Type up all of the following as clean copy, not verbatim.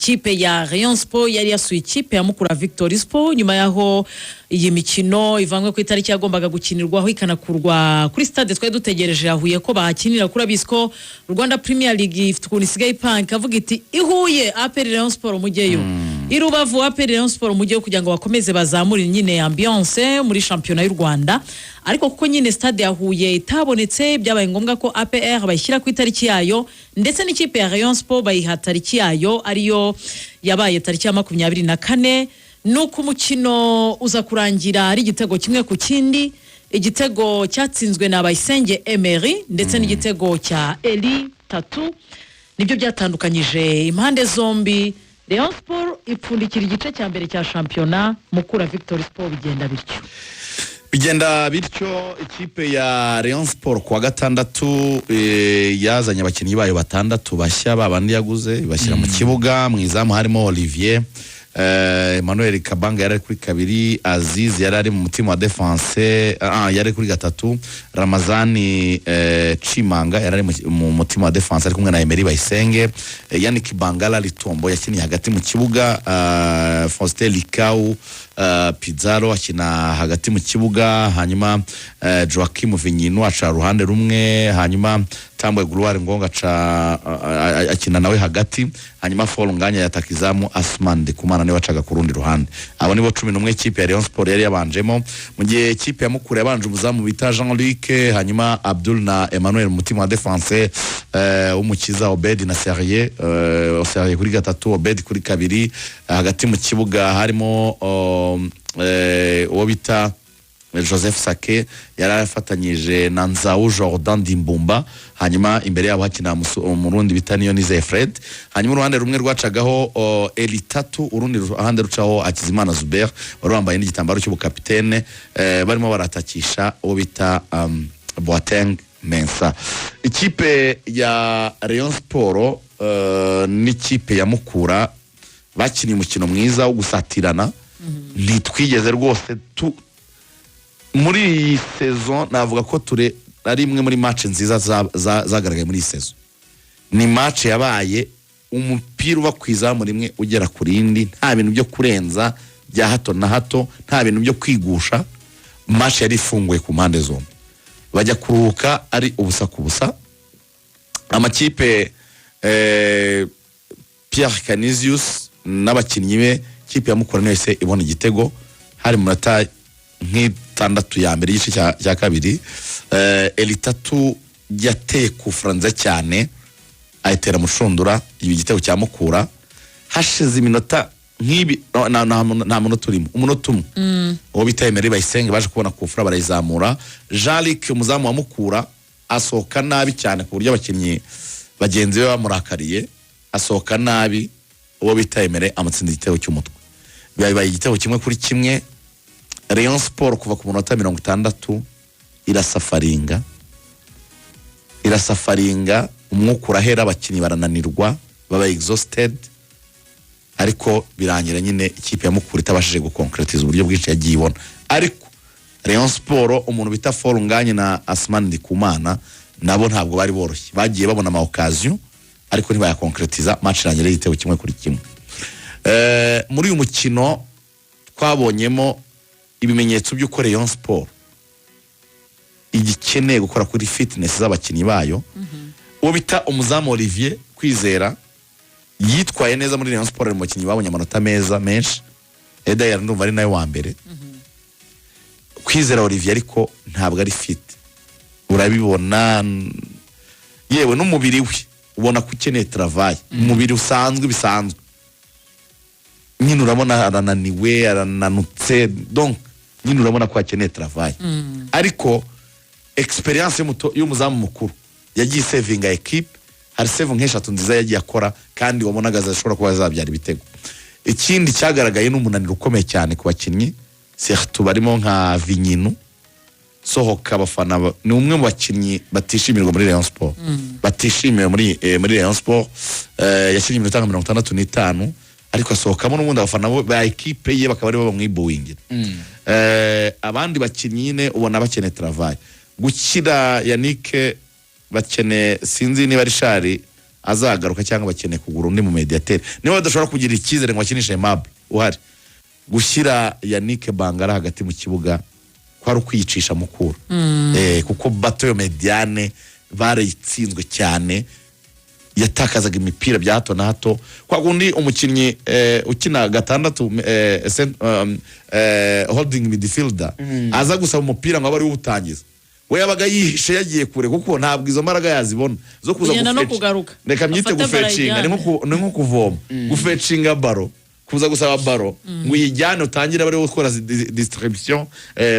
kipe ya Rayon Sport yari yasuye ikipe ya Mukura Victory Sport nyuma yaho iyi mikino ivangwe ku itariki yagombaga gukinirwaho ikanakurwa kuri stade twari dutegereje yahuye ko bahakinira kuri Abisco Rwanda Premier League ifite ukuntu isigaye ipanka avuga iti ihuye APR Rayon Sport mujyeyo irubavu APR Rayon Sport mujyeyo kugira ngo bakomeze bazamure nyine ambiance muri championnat y'u Rwanda ariko kuko nyine stade yahuye itabonetse byabaye ngombwa ko APR bayishyira ku itariki yayo ndetse n'ikipe ya Rayon Sport bayiha tariki yayo ariyo yabaye tariki ya 24 nuko umukino uza kurangira ari igitego kimwe ku kindi igitego cyatsinzwe na Bayisenge Emery ndetse n'igitego cya Eli Tatu nibyo byatandukanyije impande zombi. Rayon Sport ipfundikira igice cya mbere cya championnat Mukura Victory Sport bigenda bityo ikipe ya Rayon Sport kwa gatandatu yazanye abakinnyi bayo batandatu bashya babandi yaguze bashyira mu kibuga mu izamu harimo Olivier Emmanuel Kabanga yari kuri kabiri, Aziz yari ari mu mutima wa defense yari kuri gatatu, Ramazani Chimanga yari mu mutima wa defense ari kumwe na Emery Bayisenge, Yannick Bangala Litombo yakiniye hagati mu kibuga, Faustin Likau Pizarro akina hagati mu kibuga, hanyuma Joachim Vinyinu aca ruhande rumwe, hanyuma Tambwe Gloire Ngonga akina nawe hagati, hanyuma Fall Nganya yatakizamu Asman Ndikumana ne wacaga ku rundi ruhande. Abo nibo 11 ikipe ya Rayon Sport yari yabanjemo, mu gihe ikipe ya Mukura yabanje umuzamu bita Jean-Luc, hanyuma Abdul na Emmanuel mutima wa defense, umukiza Obed na Serrier, Serrier kuri gatatu, Obed kuri kabiri, hagati mu kibuga harimo uwo bita Joseph Sake yari afatanyije na Nzao Jordan Dimbumba, hanyuma imbere yabo hakina umurundi bita Nionize Fred, hanyuma uruhande rumwe rwacagaho Elitatu, urundi ruhande rucaho Akizimana Zuber wari wambaye n'igitambaro cy'ubukapitene, barimo baratakisha uwo bita Boateng Mensa. Ikipe ya Rayon Sport n'ikipe ya Mukura bakiniye umukino mwiza wo gusatirana, ntitwigeze rwose muri iyi saison navuga ko ari imwe muri match nziza zagaragaye muri iyi saison. Ni match yabaye umupira uba kwizamu rimwe ugera ku rindi, nta bintu byo kurenza bya hato na hato, nta bintu byo kwigusha. Match yari ifunguye ku mpande zombi, bajya kuruhuka ari ubusa ku busa. Amakipe Pierre Canisius n'abakinnyi be, kipe ya Mukura nese ibona igitego hari munota nk'itandatu ya mbere y'igice cya kabiri. Elitatu yateye kufranza cyane ayitera mushundura igitego cya Mukura hashize iminota nk'ibi nta munota urimo, umunota umwe uwo bita Emery Bayisenge baje kubona kufra barayizamura. Jean-Luc umuzamu wa Mukura asohoka nabi cyane ku buryo abakinnyi bagenzi be bamurakariye, asohoka nabi, uwo bita Emery amutsinda igitego cy'umutwe, bibaye igitego kimwe kuri kimwe. Rayon Sport kuva ku munota 60 irasafaringa umwuka urahera, abakinnyi barananirwa baba exhausted, ariko birangira nyine ikipe ya Mukura itabashije gukonkretiza uburyo bwinshi yagiye ibona. Ariko Rayon Sport umuntu bita Fall Nganye na Asman Ndikumana nabo ntabwo bari boroshye, bagiye babona ama occasion ariko ntibayakonkretiza. Match irangira igitego kimwe kuri kimwe. Muri uyu mukino twabonyemo ibimenyetso by'uko Rayon Sport igikeneye gukora kuri fitness z'abakinnyi bayo. Uwo bita umuzamu Olivier Kwizera yitwaye neza muri Rayon Sport, mu bakinnyi babonye amanota meza menshi, Eda yari ndumva ari nayo wa mbere. Kwizera Olivier ariko ntabwo ari fit, urabibona yewe n'umubiri we ubona ko ukeneye travail, umubiri usanzwe bisanzwe nyine urabona arananiwe, arananutse, donc nyine urabona ko akeneye travail. Ariko experience y'umuzamu mukuru yagiye savinga equipe, hari save nk'eshatu nziza yagiye akora kandi wabonaga zashobora kuba zabyara ibitego. Ikindi cyagaragaye n'umunaniro ukomeye cyane ku bakinnyi, surtout barimo nka Vinyinu sohoka abafana, ni umwe mu bakinnyi batishimirwa muri Rayon Sport, batishimiye muri Rayon Sport. Yakinnye iminota 65 ariko asohokamo n'ubundi abafana ba equipe ye bakaba ari bo bamwibuwingira. Abandi bakinnyi nyine ubona bakeneye travail. Gukira Yannick bakene, sinzi niba Richard azagaruka cyangwa bakeneye kugura undi mu mediateur niba badashobora kugira icyizere ngo bakinishe Aimable uhari gushyira Yannick Bangala hagati mu kibuga kwari ukwiyicisha mukura kuko bato mediane barayitsinzwe cyane yatakazaga imipira bya hato na hato kwa gundi umukinnyi ukina gatandatu holding midfielder aza gusaba umupira ngo abari uwutangiza we yabaga yihishe yagiye kure kuko ntabwo izo mbaraga yazibona zo kuza gufetchinga reka myite gufetchinga ni nko kuvoma gufetchinga baro kuza gusaba baro ngo uyijyane utangire bari gukora distribution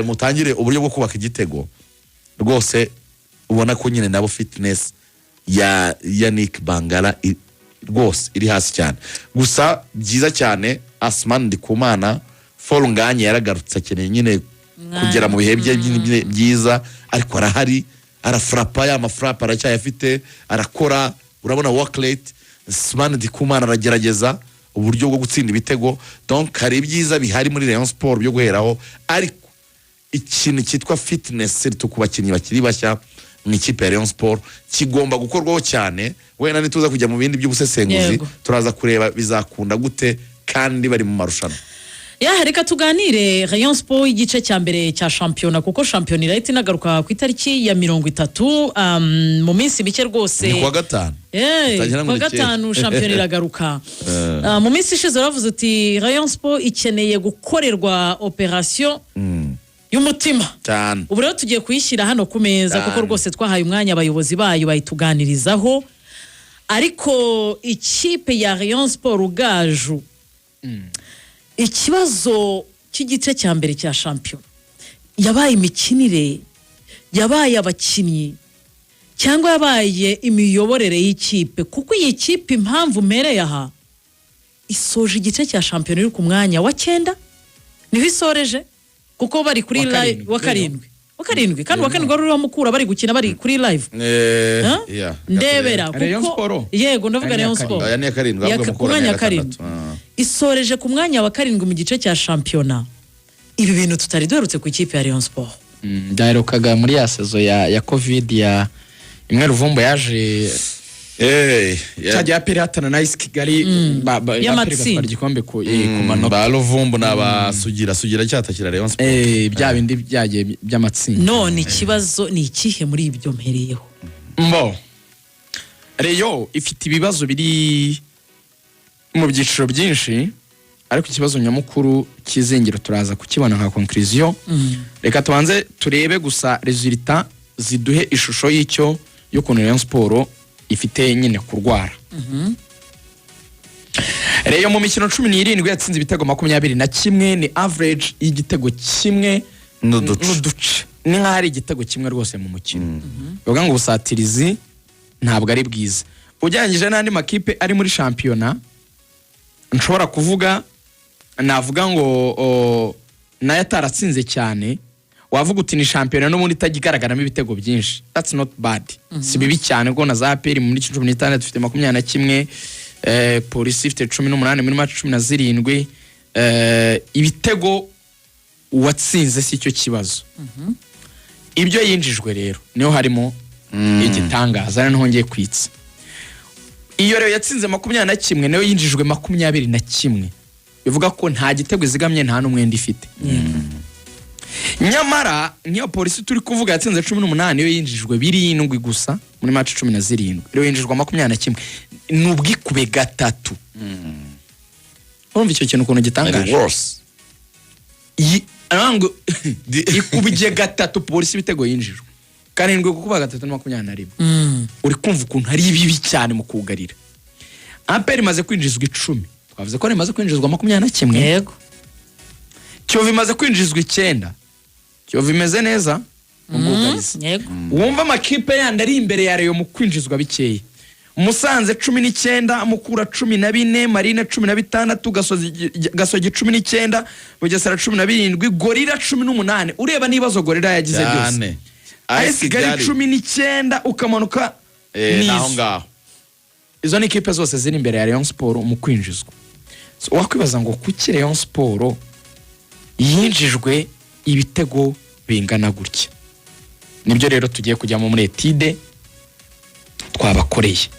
mutangire uburyo bwo kubaka igitego rwose ubona ko nyine nabo fitness ya Yannick Bangala rwose iri hasi cyane gusa byiza cyane Asman Ndikumana Fall Nganye yaragarutse akeneye nyine kugera mu bihe bye byiza ariko arahari arafrapa ya mafrapa aracyayafite arakora urabona work rate Asman Ndikumana aragerageza uburyo bwo gutsinda ibitego donc hari ibyiza bihari muri Rayon Sport byo guheraho ariko ikintu cyitwa fitness tukubakinnyi bakiri bashya mu ikipe ya Rayon Sport kigomba gukorwaho cyane wenda nituza kujya mu bindi by'ubusesenguzi turaza kureba bizakunda gute kandi bari mu marushanwa reka tuganire Rayon Sport igice cya mbere cya shampiyona kuko shampiyona irahita inagaruka ku itariki ya 30 mu minsi mike rwose ni kuwa gatanu kuwa gatanu shampiyona iragaruka mu minsi ishize baravuze uti Rayon Sport ikeneye gukorerwa operation y'umutima cyane ubu rero tugiye kuyishyira hano ku meza kuko rwose twahaye umwanya abayobozi bayo bayituganirizaho ariko ikipe ya Rayon Sport Rugaju ikibazo cy'igice cya mbere cya shampiyona yabaye imikinire yabaye abakinnyi cyangwa yabaye imiyoborere y'ikipe kuko iyi kipe impamvu mpereye aha isoje igice cya shampiyona iri ku mwanya wa 9 niho isoreje kuko bari kuri live wa karindwi kandi wa karindwi wari mukura bari gukina bari kuri live ndebera kuko yego ndavuga Rayon Sport ku mwanya karindwi isoreje ku mwanya wa karindwi mu gice cya shampiyona ibi bintu tutari duherutse ku ikipe ya Rayon Sport ndaherukaga muri ya sezo ya covid ya imwe Ruvumbo yaje cyajya Piratana na Ice Kigali y'amatsinda igikombe ku manota ba Ruvumbo n'abasugira cyatakira Rayon Sport bya bindi byagiye by'amatsinda none ikibazo ni ikihe muri ibyo mpereyeho Rayon ifite ibibazo biri mu byiciro byinshi ariko ikibazo nyamukuru kizengero turaza kukibona nka conclusion reka tubanze turebe gusa resultat ziduhe ishusho y'icyo y'ukuntu Rayon Sport ifite nyine kurwara Rayon mu mikino 17 yatsinze ibitego 21 ni average y'igitego kimwe n'uduce ni nk'ari igitego kimwe rwose mu mukino bivuga ngo ubusatirizi ntabwo ari bwiza ujyangije n'andi makipe ari muri shampiyona nshobora kuvuga navuga ngo nayo ataratsinze cyane wavuga uti ni shampiyona n'ubundi itagigaragaramo ibitego byinshi that's not bad si bibi cyane kuko na za APR muri 16 dufite 21 polisi ifite 18 muri match 17 ibitego watsinze si cyo kibazo ibyo yinjijwe rero niho harimo igitangaza naho ngiye kwitsa iyo rero yatsinze 21 nayo yinjijwe 21 bivuga ko nta gitego zigamye nta n'umwenda ifite nyamara niyo polisi turi kuvuga yatsinze 18 yo yinjijwe 7 gusa muri match 17 rero yinjijwe 21 n'ubwikube gatatu urumva icyo kintu ukuntu gitangaje arango ikubije gatatu polisi ibitego yinjijwe karindwi kukuba gatatu na 21 uri kumva ukuntu hari ibibi cyane mu kugarira APR imaze kwinjizwa 10 twavuze ko imaze kwinjizwa 21 yego Kiyovu imaze kwinjizwa 9 Kiyovu imeze neza yego wumva amakipe yandi ari imbere ya Rayon mu kwinjizwa bikeye Musanze 19 Mukura 14 Marine 16 Gasogi 19 Bugesera 17 Gorira 18 ureba nibazo Gorira yagize byose AS Kigali 19 ukamanuka naho ngaho izo ni kipe zose ziri imbere ya Rayon Sport mu kwinjizwa wakwibaza ngo kuki Rayon Sport yinjijwe ibitego bingana gutya nibyo rero tugiye kujyamo muri etide twabakoreye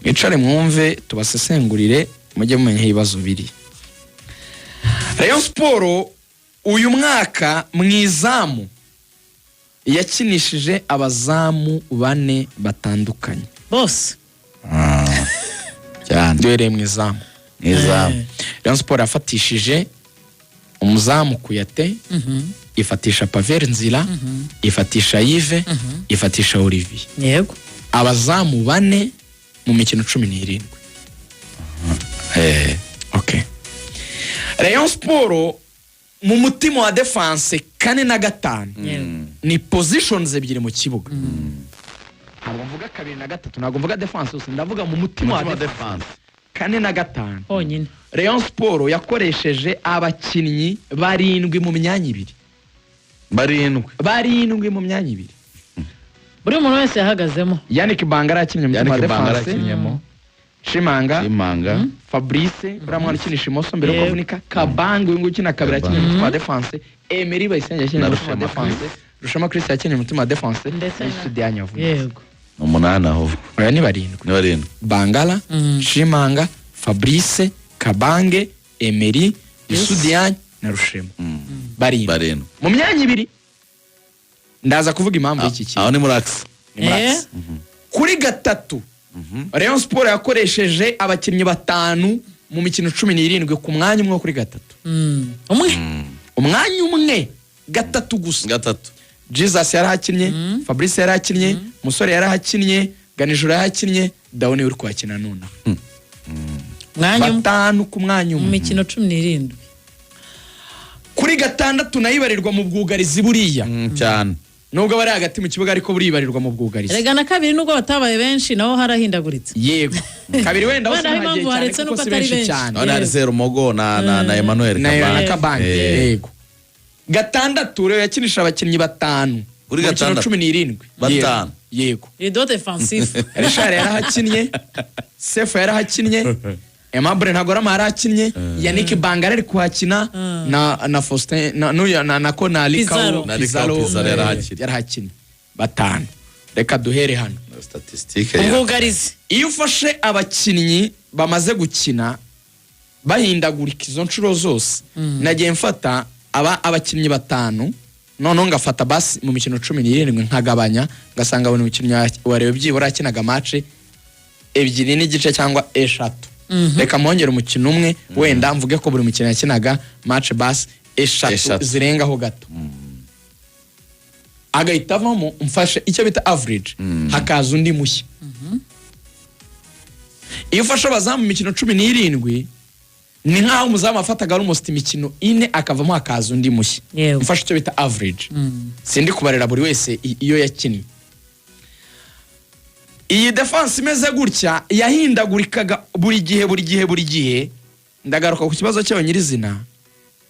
mwicare mwumve tubasesengurire mujye mumenya ibibazo biri. Rayon Sport uyu mwaka mwizamu yakinishije abazamu 4 batandukanye bose cyane duhereye mwizamu. Rayon Sport yafatishije umuzamu Kuyate, ifatisha Pavel Nzira, ifatisha Yves, ifatisha Olivier. yego Abazamu 4 mu mikino 17. Okay. Rayon Sport mu mutima wa defense 4 na 5 ni positions ebyiri mu kibuga. Ntabwo mvuga 2 na 3, ntabwo mvuga defense gusa, ndavuga mu mutima wa defense 4 na 5 honyine. Rayon Sport yakoresheje abakinnyi 7 mu myanya 2. 7 mu myanya 2. Buri muntu wese yahagazemo. Yannick Bangara yakinnye mu mutima wa defense. Chimanga, Fabrice uramwana ukinisha imoso mbere yo kuvunika, Kabangu uyu ukina kabiri yakinnye mu mutima wa defense, Emery Bayisenge yakinnye mu mutima wa defense, Rushema Chris yakinnye mu mutima wa defense, Studio yavuye. Yego. 8 aho. Oya ni 7. Bangala, Chimanga, Fabrice, Kabange, Emery, Studio na Rushema. 7. Mu myanya 2. Ndaza kuvuga impamvu y'iki kintu. Aho ni Murax. Kuri 3 Rayon Sport yakoresheje abakinnyi 5 mu mikino 17 ku mwanya umwe kuri 3. Umwanya umwe 3 gusa. Jesus yarahakinnye, Fabrice yarahakinnye, Musore yarahakinnye, Ganijoro yarahakinnye, Dawuni uri kwakina none. Mwanya 5 ku mwanya umwe mu mikino 17. Kuri 6 nayibarirwa mu bwugarizi buriya cyane. Nubwo bari hagati mu kibuga ariko buribarirwa mu bwugarizi. Erega na 2 nubwo batabaye benshi naho harahindaguritse. Yego. 2 wenda wenda impamvu haretse nuko atari benshi. None ari Serumogo na Emmanuel Kabange. Yego. 6 rero yakinisha abakinnyi 5 kuri 17. 5. Yego. Rido defensif. Richard yarahakinnye, Sefu yarahakinnye, Aimable Ntagorama yarahakinnye, Yannick Bangara ari kuhakina na Faustin na Konali Pizarro yarahakinnye 5. Reka duhere hano statistique ubwugarizi. Iyo ufashe abakinnyi bamaze gukina bahindagurika izo nshuro zose, nagiye mfata abakinnyi 5 none ngafata basi mu mikino 17 nkagabanya ngasanga bone umukinnyi warebe byibura akinaga match 2 n'igice cyangwa 3. Reka mwongera umukino umwe wenda mvuge ko buri mukino yakinaga match basi 3 zirengaho gato. Agahitavamo umfashe icyo bita average, hakaza undi mushya. Iyo ufashe abazamu mu mikino 17 ni nkaho umuzamu afataga ari umusti imikino 4 akavamo hakaza undi mushya. Mfashe icyo bita average. Sindi kubarera buri wese iyo yakinnye. Iyi defense imeze gutya yahindagurikaga buri gihe. Ndagaruka ku kibazo cy'abanyirizina.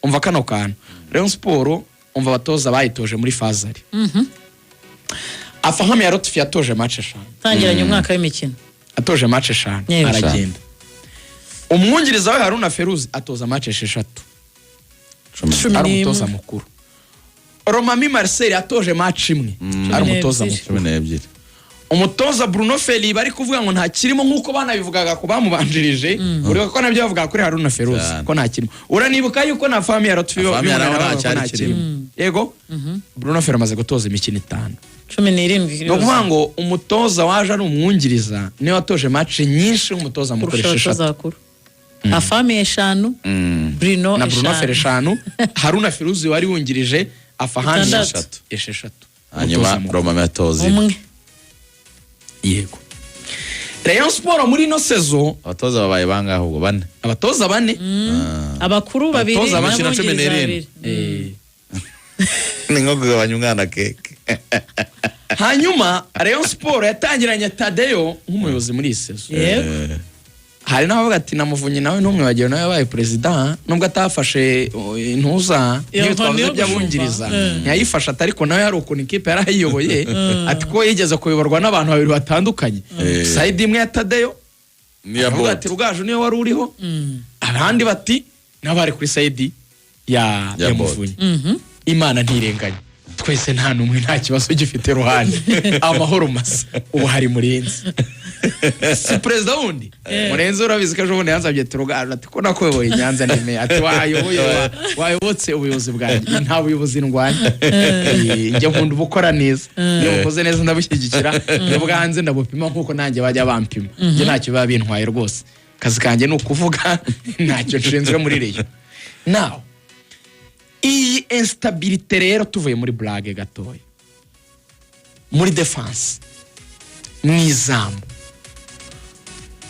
Umva kano kantu. Rayon Sport umva batoza bayitoje muri Fazari. Afahame ya Rotfi yatoje match 5. Tangiranye umwaka w'imikino. Atoje match 5 aragenda. Umwungiriza we Haruna Feruzi atoza match 6. Ari umutoza mukuru. Romami Marcel atoje match 1. Ari umutoza mukuru. Umutoza Bruno Feli bari kuvuga ngo nta kirimo nkuko banabivugaga ko bamubanjirije, uri ko nabyo bavuga kuri Haruna Feruzi ko nta kirimo. Uranibuka yuko na famille ya Rotfi nta kirimo. Yego. Bruno Feli amaze gutoza imikino 5. 17. No kuvuga ngo umutoza waje ari umwungiriza niwe watoje match nyinshi umutoza mukoresha 6. Afame 5, Bruno Feli 5, Haruna Feruzi wari wungirije Afahani 6. Hanyuma Roma Metozi. Yego. Rayon Sport muri no saison abatoza babaye banga ahubwo 4. Abatoza 4. Abakuru 2 abatoza 17. Ni nko kugabanya umwana keke. Hanyuma Rayon Sport yatangiranye Tadeo nk'umuyobozi muri saison. Yego. Hari naho ati namuvunye nawe numwe bagiye nawe yabaye president nubwo atafashe intuza n'ibitwazo by'abungiriza yayifasha ariko nawe hari ukuntu ikipe yarayiyoboye ati ko yigeze kuyoborwa n'abantu 2 batandukanye. Saidi imwe ya Tadeo niyavuga ati Rugaju niyo wari uriho, abandi bati nabari kuri Saidi ya muvunye. Imana ntirenganye twese nta numwe nta kibazo gifite ruhande amahoro masa ubu hari murenzi. si perezida wundi Murenzi urabizi ko ejo bundi yansabye turugana ati ko nakuyoboye Nyanza nemeye ati wayobotse ubuyobozi bwanjye nta buyobozi ndwanya njye nkunda ubukora neza iyo bukoze neza ndabushyigikira iyo bwanze ndabupima nkuko nanjye bajya bampima njye ntacyo biba bintwaye rwose kazi kanjye ni ukuvuga ntacyo nshinzwe muri reyo now iyi instabilité rero tuvuye muri blague gatoya muri defense mwizamu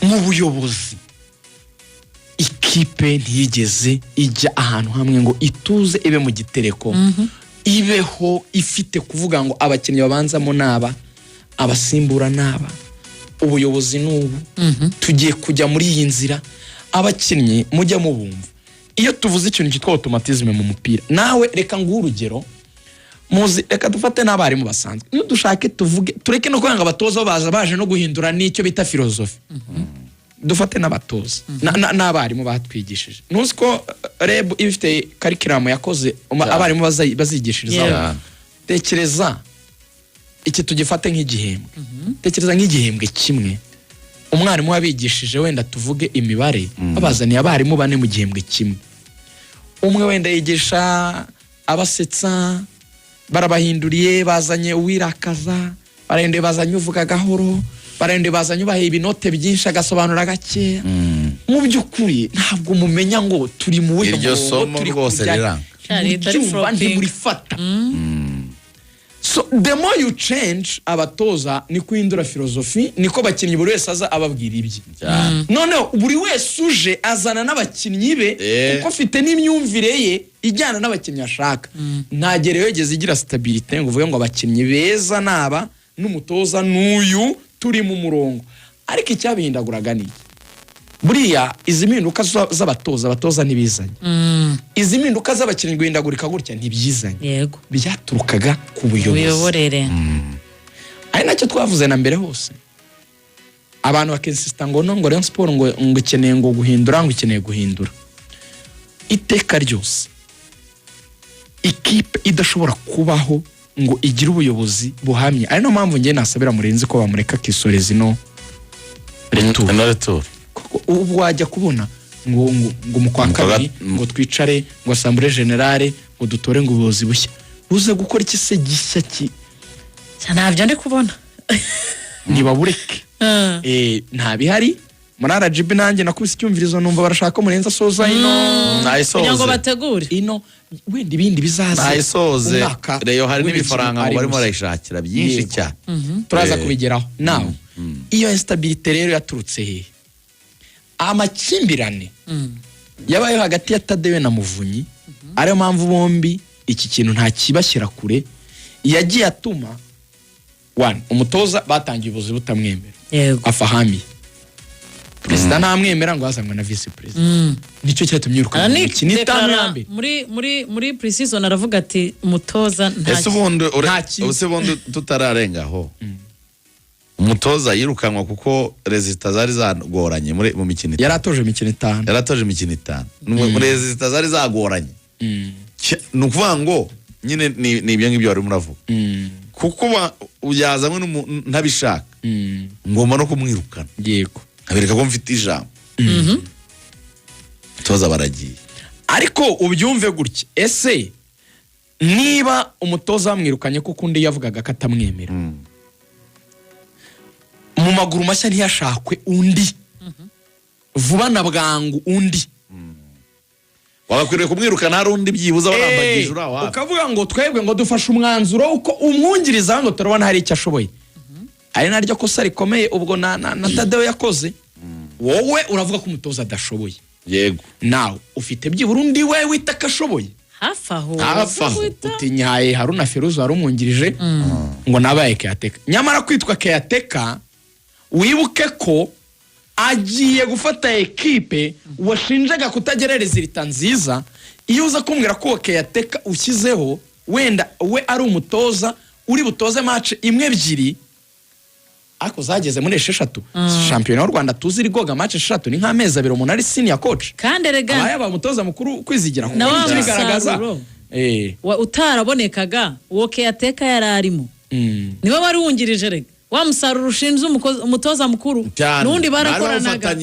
mu buyobozi ikipe ntiyigeze ijya ahantu hamwe ngo ituze ibe mu gitereko ibeho ifite kuvuga ngo abakinnyi babanzamo naba abasimbura naba ubuyobozi n'ubu tugiye kujya muri iyi nzira abakinnyi mujya mubumva iyo tuvuze ikintu cyitwa automatisme mu mupira nawe reka nguhe urugero muzi reka dufate n'abarimu basanzwe iyo dushake tuvuge tureke no kwanga abatoza baje no guhindura n'icyo bita filozofi dufate n'abatoza n'abarimu batwigishije nuzi ko reb ifite curriculum yakoze abarimu bazigishiriza tekereza iki tugifate nk'igihembwe tekereza nk'igihembwe kimwe umwarimu wabigishije wenda tuvuge imibare abazaniye abarimu bane mu gihembwe kimwe umwe wenda yigisha abasetsa barabahinduriye bazanye uwirakaza barende bazanye uvuga gahoro barende bazanye ubahe ibinote byinshi agasobanura gake mu by'ukuri ntabwo mumenya ngo turi mu buhe iryo somo rwose riranga ntimurifata so the more you change abatoza ni kuhindura filozofi niko bakinnyi buri wese aza ababwira ibye noneho buri wese uje azana n'abakinnyi be kuko afite n'imyumvire ye ijyana n'abakinnyi ashaka ntagere yegeze igira stabilité ngo uvuge ngo abakinnyi beza naba n'umutoza n'uyu turi mu murongo ariko icyabihindaguraga ni buriya izi mpinduka z'abatoza ntibizanye izi mpinduka z'abakinnyi guhindagurika gutya ntibyizanye yego byaturukaga ku buyoborere ari nacyo twavuze na mbere hose abantu bakinsista ngo no ngo Rayon Sport ngo ikeneye ngo guhindura ngo ikeneye guhindura iteka ryose ikipe idashobora kubaho ngo igire ubuyobozi buhamye ari no mpamvu ngiye nasabira Murenzi ko bamureka kisoreza ino retour ubu wajya kubona ngo mu kwa kabiri ngo twicare ngo asambure generale ngo dutore ngo ubuyobozi bushya buze gukora iki se gishya ki ntabyo ndi kubona niba bureke nta bihari muri RGB nanjye nakubise icyumvirizo numva barashaka ko Murenzi asoza ino kugira ngo bategure ino wenda ibindi bizaza nayisoze reyo hari n'ibifaranga ngo barimo barayishakira byinshi cyane turaza kubigeraho nawe iyo instabilité rero yaturutse he amakimbirane yabaye hagati ya Tadeyo na Muvunyi ariyo mpamvu bombi iki kintu nta kibashyira kure yagiye atuma umutoza batangiye ubuzi butamwemera afahami perezida ntamwemera ngo azanwe na vice perezida nicyo cyatumye yiruka muri pre-season aravuga ati umutoza ese ubundi tutararengaho umutoza yirukanwa kuko resita zari zagoranye mu mikino itanu yaratoje imikino itanu muri resita zari zagoranye ni ukuvuga ngo nyine ni ibyo ngibyo wari muravuga kuko yazanywe ntabishaka ngomba no kumwirukana yego abereka ko mfite ijambo umutoza baragiye ariko ubyumve gutya ese niba umutoza wamwirukanye kuko undi yavugaga ko atamwemera mu maguru mashya ntiyashakwe undi vuba na bwangu undi wagakwiriye kumwirukana hari undi byibuza warambagije uraho ukavuga ngo twebwe ngo dufashe umwanzuro uko umwungiriza ngo turabona hari icyo ashoboye ari naryo kosa rikomeye ubwo na Tadeyo yakoze wowe uravuga ko umutoza adashoboye yego nawe ufite byibura undi we wita ko ashoboye hafi aho utinyaye Haruna Feruzo wari umwungirije ngo nabaye Keyateka nyamara kwitwa Keyateka wibuke ko agiye gufata ekipe washinjaga kutagerereza irita nziza iyo uza kumbwira ko Keyateka ushyizeho wenda we ari umutoza uri butoze match imwe ebyiri ako zageze muri 6 shampiyona y'u Rwanda tuzi rigoga match 6 ni nk'amezi abiri umuntu ari senior coach kandi rega aba umutoza mukuru kwizigira kuko bigaragaza utarabonekaga uwo Keyateka yararimo niwe wari wungirije rega wa musaruro ushinze umutoza mukuru n'undi barakoranaga.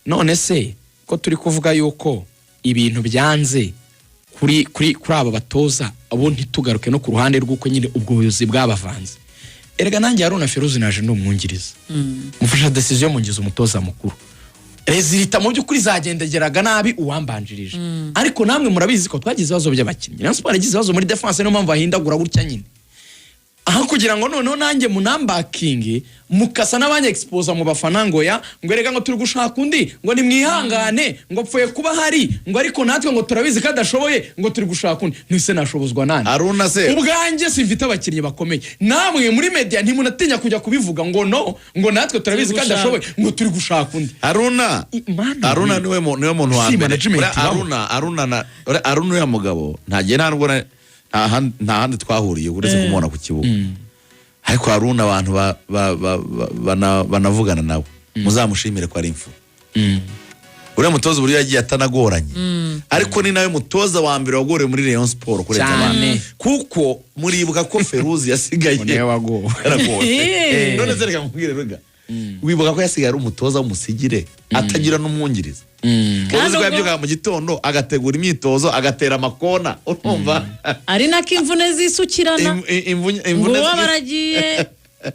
None se ko turi kuvuga yuko ibintu byanze kuri aba batoza abo ntitugaruke no ku ruhande rw'uko nyine ubwo buyobozi bwabavanze. Erega nanjye Haruna Feruzi naje n'umwungiriza mufasha decision mungiza umutoza mukuru, rezilita mu by'ukuri zagendageraga nabi uwambanjirije, ariko namwe murabizi ko twagize ibibazo by'abakinnyi, Rayon Sport yagize ibibazo muri defense, niyo mpamvu ahindagura gutya nyine, aho kugira ngo noneho nanjye munambakinge mukasa n'abanye expose mu bafana ngo erega ngo turi gushaka undi ngo ni mwihangane ngo pfuye kuba hari ngo ariko natwe ngo turabizi kadashoboye ngo turi gushaka undi. Nise nashobozwa nani Haruna se ubwanjye simfite abakinnyi bakomeye, namwe muri media ntimunatinya kujya kubivuga ngo no ngo natwe turabizi kadashoboye ngo turi gushaka undi. Haruna niwe muntu wa mbere. Haruna ya mugabo ntagiye ntabwo nta handi twahuriye uretse kumubona ku kibuga, ariko Haruna abantu banavugana nawe muzamushimire ko ari imfura. Uriya mutoza uburyo yagiye atanagoranye, ariko ni nawe mutoza wa mbere wagorewe muri Rayon Sport kurenza abandi, kuko muribuka ko Feruzi yasigaye none se reka nkubwire ruga, wibuka ko yasigaye ari umutoza w'umusigire atagira n'umwungiriza, kandi yabyuka mu gitondo agategura imyitozo agatera amakona, urumva ari nako imvune zisukirana, imvune baragiye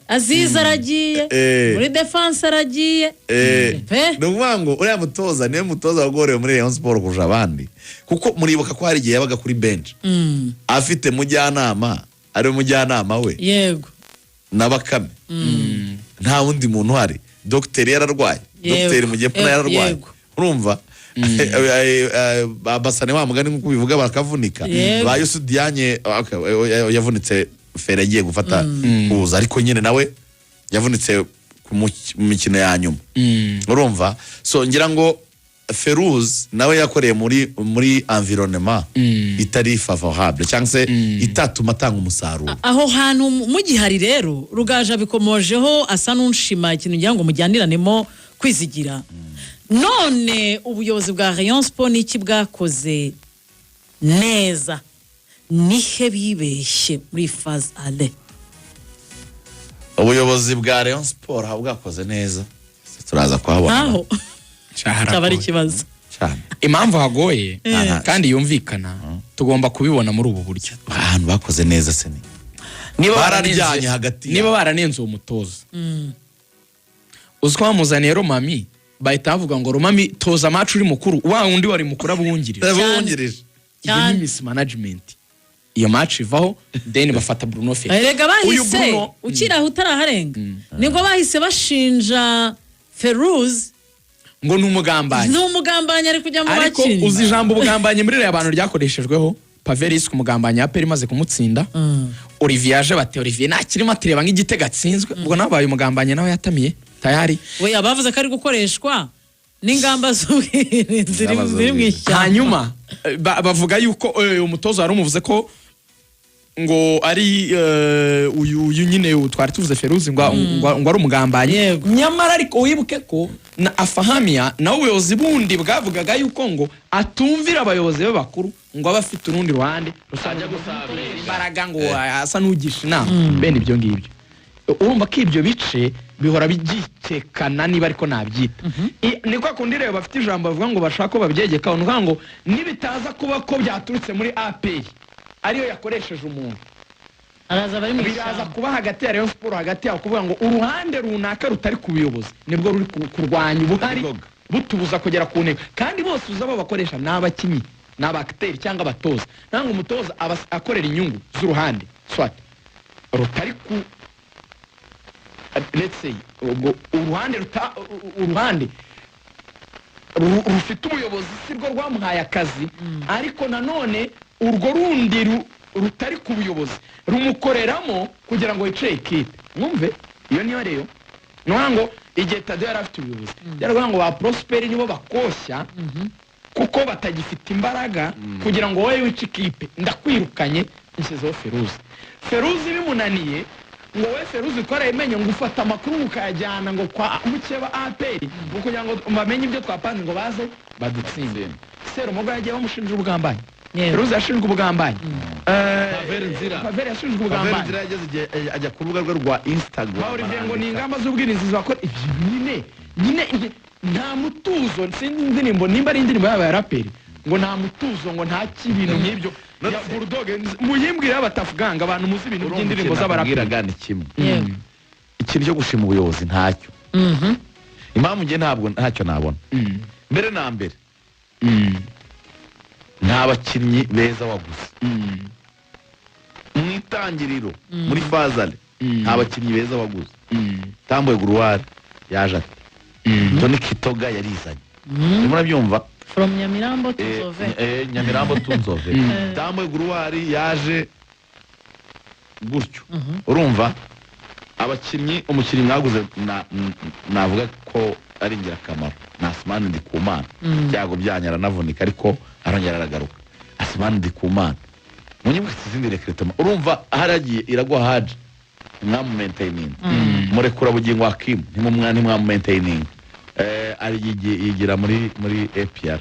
Aziz aragiye muri defense aragiye n'uvuga ngo uriya mutoza niwe mutoza wagorewe muri Rayon Sport kurusha abandi, kuko muribuka ko hari igihe yabaga kuri bench afite mujyanama, ari umujyanama we yego na Bakame, nta wundi muntu uhari. Dr yararwaye, Dr Mugepuna yararwaye, urumva basane wa mugani nkuko bivuga bakavunika, ba Yusu Dianye yavunitse fere agiye gufata kuza, ariko nyine nawe yavunitse mu mikino ya nyuma, urumva. So ngira ngo Feruzi nawe yakoreye muri environnement itari favorable cyangwa se itatuma atanga umusaruro. Aho hantu mu gihari rero Rugaja bikomojeho asa n'unshima ikintu ngira ngo mujyaniranemo kwizigira. None ubuyobozi bwa Rayon Sport niki bwakoze neza, nihe bibeshye muri phase ale? Ubuyobozi bwa Rayon Sport bwakoze neza, turaza kuhabona aho cyaba ari kibazo cyane. Impamvu hagoye kandi yumvikana tugomba kubibona muri ubu buryo. Abantu bakoze neza se niba bararyanye hagati, niba baranenze uwo mutoza uziko bamuzaniye Romami, bahita bavuga ngo Romami toza match uri mukuru, wa undi wari mukuru abungirije cyane mismanagement. Iyo match ivaho then bafata Bruno Fe. Erega bahise ukira utaraharenga niko bahise bashinja Feruzi ngo n'umugambanyi ari kujya mu bakinnyi. Ariko uzi ijambo ubugambanye muri rya bantu ryakoreshejweho Paveris ku mugambanyi ya Peri maze kumutsinda, Olivier aje bate Olivier nakirimo atireba nk'igitego atsinzwe, ubwo nabaye umugambanye nawe yatamiye tayari. We abavuze ko ari gukoreshwa n'ingamba z'ubwirinzi ziri mu ishyamba. Hanyuma bavuga yuko umutoza wari umuvuze ko ngo ari uyu nyine twari tuvuze Feruzi ngo ari umugambanye, nyamara ariko wibuke ko na Afahamia na ubuyobozi bundi bwavugaga yuko ngo atumvira abayobozi be bakuru, ngo abafite urundi ruhande rusajya gusabira imbaraga ngo asa n'ugisha inama bene ibyo ngibyo. Urumva ko ibyo bice bihora bigitekana niba ariko nabyita niko kundi rero bafite ijambo bavuga ngo bashaka ko babyegeka, uvuga ngo nibitaza kuba ko byaturutse muri APR ariyo yakoresheje umuntu, araza bari mu biraza kuba hagati ya Rayon Sport hagati yaho kuvuga ngo uruhande runaka rutari ku buyobozi nibwo ruri kurwanya ubuhari butubuza kugera ku ntego, kandi bose uzaba bakoresha n'abakinnyi n'abakteri cyangwa abatoza. Ntango umutoza akorera inyungu z'uruhande swat rutari ku let's say uruhande rufite umuyobozi sirwo rwamuhaye akazi, ariko nanone urwo rundi rutari ku buyobozi rumukoreramo kugira ngo yice equipe. Mwumve iyo niyo rero nwango igihe Tade yari afite ubuyobozi yaravuga ngo ba Prosper nibo bakoshya kuko batagifite imbaraga kugira ngo wowe wice equipe, ndakwirukanye nshyizeho Feruzi bimunaniye ngo we Feruzi twarayimenye ngo ufata amakuru ukayajyana ngo kwa mukeba APR ngo kugira ngo bamenye ibyo twapanze ngo baze badutsinde. Serumogo yagiye bamushinja ubugambanyi, Feruzi yashinjwe ubugambanyi, Pavel Nzira. Pavel yashinjwe Pavel ubugambanyi. Nzira yageze igihe ajya ku rubuga rwe rwa Instagram. Olivier ngo ni ingamba z'ubwirinzi bakora ibyo nyine nta mutuzo sinzi indirimbo nimba ari indirimbo y'aba raperi ngo nta mutuzo ngo nta kibintu nk'ibyo ya Bulldog muyimbwire y'abatafuganga abantu muzi ibintu by'indirimbo z'abaraperi gani kimwe ikintu cyo gushima ubuyobozi ntacyo impamvu ngiye ntabwo ntacyo nabona mbere na mbere nta bakinnyi beza waguze mu itangiriro muri fazale nta bakinnyi beza waguze Tamboye Gruwari yaje ati Tony Kitoga yarizanye murabyumva from Nyamirambo to Nzove Nyamirambo to Nzove Tamboye Gruwari yaje gutyo urumva abakinnyi umukinnyi mwaguze navuga ko ari ingirakamaro na Asmani Ndikumana byago byanyara navunika ariko arongera aragaruka Asmani Ndikumana munyibuka izindi rekretoma urumva haragiye iragwa haje mwamu maintaining murekura bugingo Hakim ntimumwani mwamu maintaining ari yigira muri APR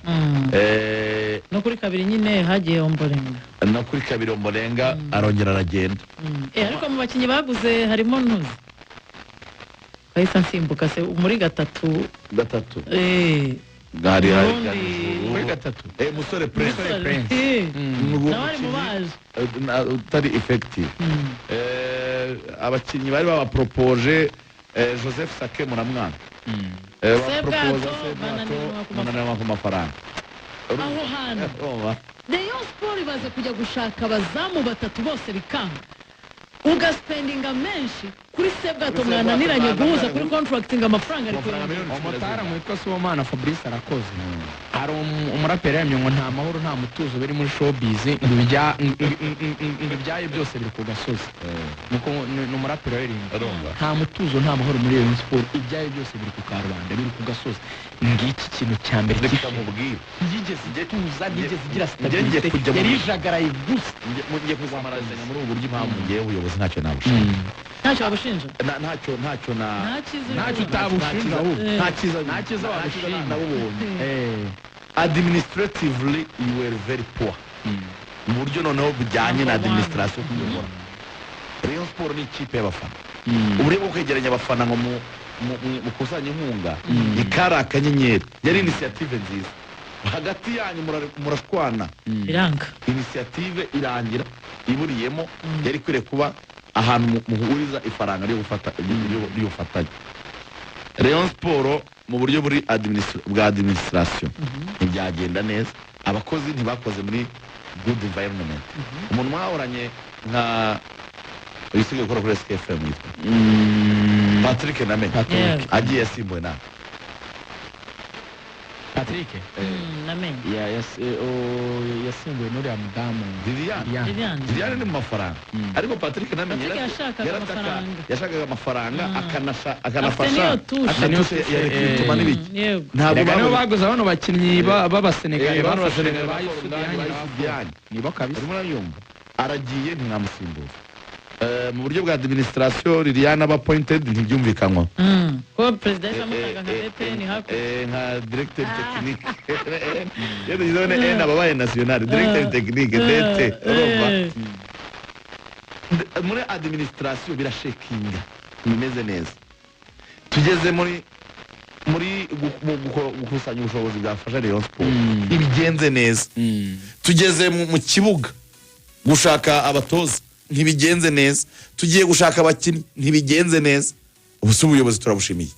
no kuri kabiri nyine hagiye Ombolenga no kuri kabiri Ombolenga arongera aragenda ariko mu bakinnyi baguze harimo Ntuzi kahise nsimbuka se muri gatatu gari muri gatatu musore Prince nawari mubaje utari effective abakinnyi bari babapropose Joseph Sake muramwana Sebwato bananirwa ku mafaranga aho hantu Rayon Sport ibaze kujya gushaka abazamu batatu bose bikanga ugaspendinga menshi kuri Sebwato mwananiranye guhuza kuri contracting amafaranga ariko umutara mwitwa Sibomana Fabrice arakoze hari umuraperi yamye ngo nta mahoro nta mutuzo biri muri showbiz ibyaye byose biri ku gasozi nuko ni umuraperi w'iririmba nta mutuzo nta mahoro muri Rayon Sport ibyaye byose biri ku karubanda biri ku gasozi ngiki kintu cya mbere kikamubwira yigeze tuza yigeze igira stabilité yarijagaraye gusa ngiye kuzamaranya muri ubu buryo impamvu ngiye ubuyobozi ntacyo nabushinja ntacyo wabushinja ntacyo utabushinja nta cyiza wabushinja nabubonye administratively you were very poor mu buryo noneho bujyanye na administration kuyobora Rayon Sport ni ikipe y'abafana uburyo bwo kwegeranya abafana ngo mukusanya inkunga ikari akanyenyeri yari initiative nziza hagati yanyu murashwana biranga initiative irangira iburiyemo yari kwire kuba ahantu muhuriza ifaranga ryo gufatanya Rayon Sport mu buryo buri bwa administration ntibyagenda neza abakozi ntibakoze muri good environment umuntu mwahoranye nka uyisigaye gukora kuri SKFM yitwa Patrick Name agiye yasimbuwe na Patrick Name yasimbuwe muri Mudamu Liliane ni mu mafaranga ariko Patrick Name yashakaga amafaranga akanafasha yarekituma n'ibiki ntabwo baguze bano bakinnyi b'abasenegali nibo kabisa murayumva aragiye ntimwamusimbuza mu buryo bwa administration Liliane aba appointed ntibyumvikanwa ko president amutaga nka DPN hako nka directeur technique yero izone ababaye national directeur technique DT urumva muri administration birashekinga bimeze neza tugeze muri gukusanya ubushobozi bwafasha Rayon Sport ibigenze neza tugeze mu kibuga gushaka abatoza ntibigenze neza tugiye gushaka abakinnyi ntibigenze neza ubusubuyobozi turabushimiye